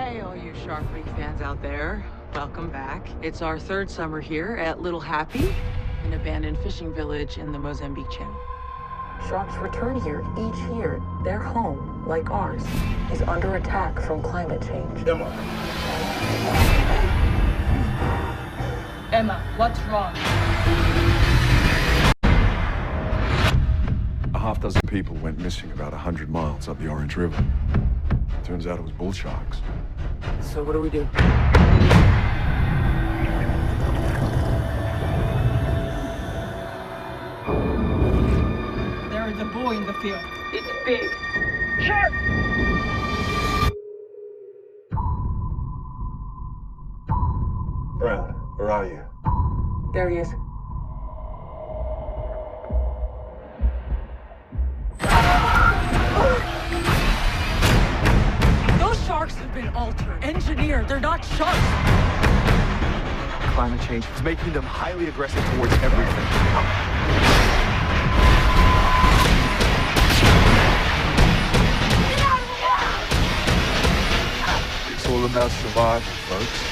Hey, all you Shark Week fans out there. Welcome back. It's our third summer here at Little Happy, an abandoned fishing village in the Mozambique Channel. Sharks return here each year. Their home, like ours, is under attack from climate change. Emma, what's wrong? A half dozen people went missing about 100 miles up the Orange River. Turns out it was bull sharks. So what do we do? There is a bull in the field. It's big. Shark! Brown, where are you? There he is. Those sharks have been altered, engineered. They're not sharks. Climate change is making them highly aggressive towards everything. It's all about survival, folks.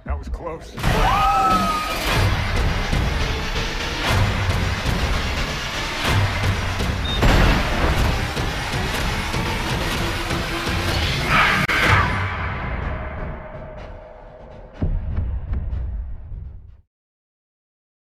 That was close.